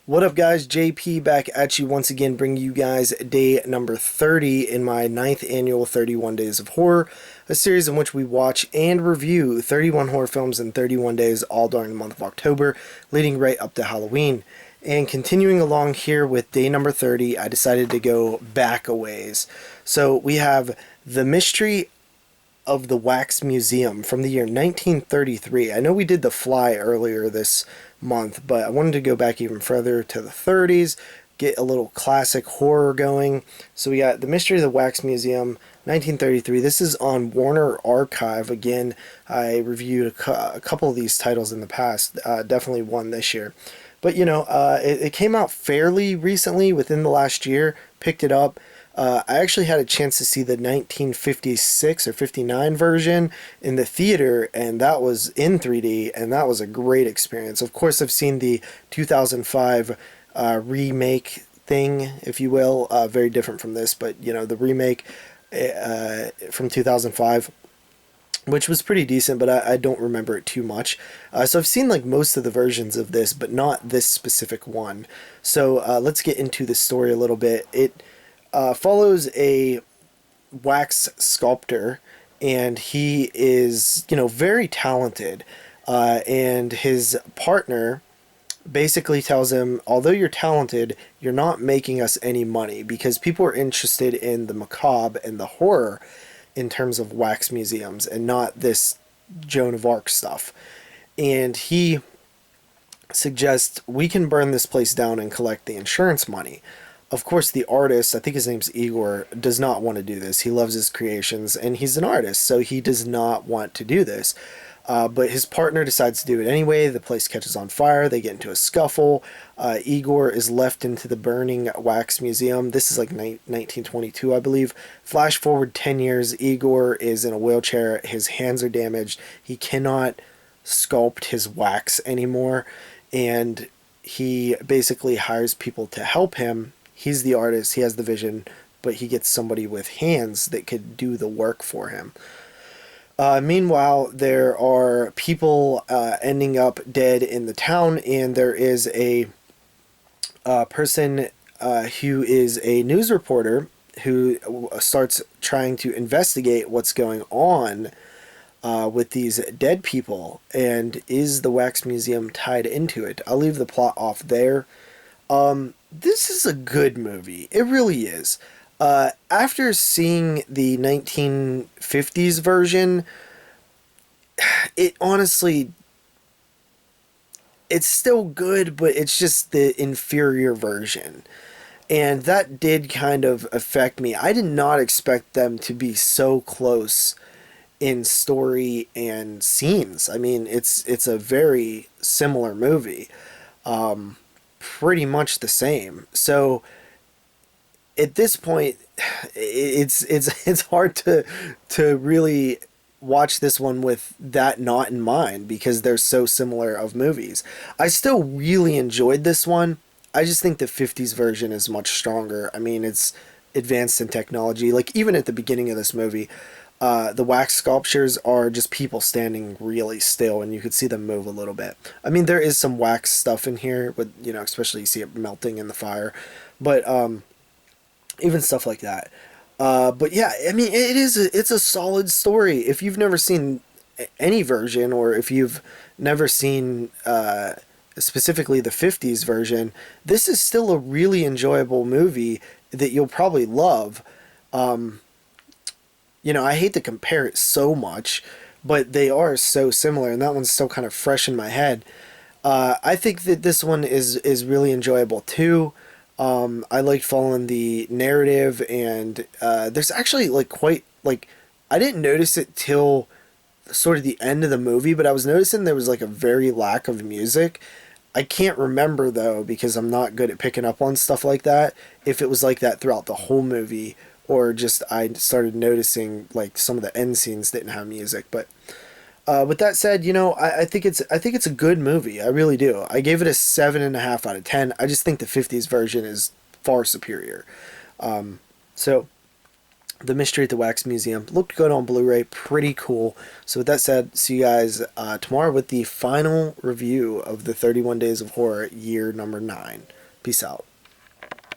What up, guys? JP back at you once again, bringing you guys day number 30 in my ninth annual 31 Days of Horror, a series in which we watch and review 31 horror films in 31 days, all during the month of October, leading right up to Halloween. And continuing along here with day number 30, I decided to go back a ways. So we have The Mystery of the Wax Museum from the year 1933. I know we did The Fly earlier this month, but I wanted to go back even further to the 30s, get a little classic horror going. So we got The Mystery of the Wax Museum, 1933. This is on Warner Archive. Again, I reviewed a couple of these titles in the past, definitely one this year. But, it came out fairly recently, within the last year, picked it up. I actually had a chance to see the 1956 or 59 version in the theater, and that was in 3D, and that was a great experience. Of course, I've seen the 2005 remake thing, if you will, very different from this, but, the remake from 2005, which was pretty decent, but I don't remember it too much. So I've seen like most of the versions of this, but not this specific one. So let's get into the story a little bit. It follows a wax sculptor, and he is, very talented. And his partner basically tells him, although you're talented, you're not making us any money, because people are interested in the macabre and the horror in terms of wax museums and not this Joan of Arc stuff. And he suggests we can burn this place down and collect the insurance money. Of course, the artist, I think his name's Igor, does not want to do this. He loves his creations, and he's an artist, so he does not want to do this. But his partner decides to do it anyway. The place catches on fire. They get into a scuffle. Igor is left into the burning wax museum. This is like 1922, I believe. Flash forward 10 years. Igor is in a wheelchair. His hands are damaged. He cannot sculpt his wax anymore. And he basically hires people to help him. He's the artist. He has the vision. But he gets somebody with hands that could do the work for him. Meanwhile, there are people ending up dead in the town, and there is a person who is a news reporter who starts trying to investigate what's going on with these dead people, and is the Wax Museum tied into it? I'll leave the plot off there. This is a good movie. It really is. After seeing the 1950s version, it honestly, it's still good, but it's just the inferior version. And that did kind of affect me. I did not expect them to be so close in story and scenes. I mean, it's a very similar movie. Pretty much the same. So at this point, it's hard to really watch this one with that not in mind, because they're so similar of movies. I still really enjoyed this one. I just think the 50s version is much stronger. I mean, it's advanced in technology. Like, even at the beginning of this movie, the wax sculptures are just people standing really still, and you could see them move a little bit. I mean, there is some wax stuff in here, but, especially you see it melting in the fire. But, even stuff like that. But yeah, I mean, it's a solid story. If you've never seen any version, or if you've never seen specifically the 50s version, this is still a really enjoyable movie that you'll probably love. I hate to compare it so much, but they are so similar, and that one's still kind of fresh in my head. I think that this one is really enjoyable too. I like following the narrative, and there's actually I didn't notice it till sort of the end of the movie, but I was noticing there was like a very lack of music. I can't remember though, because I'm not good at picking up on stuff like that, if it was like that throughout the whole movie, or just I started noticing like some of the end scenes didn't have music. But with that said, I think it's a good movie. I really do. I gave it a 7.5 out of 10. I just think the 50s version is far superior. So The Mystery at the Wax Museum. Looked good on Blu-ray. Pretty cool. So with that said, see you guys tomorrow with the final review of the 31 Days of Horror year number 9. Peace out.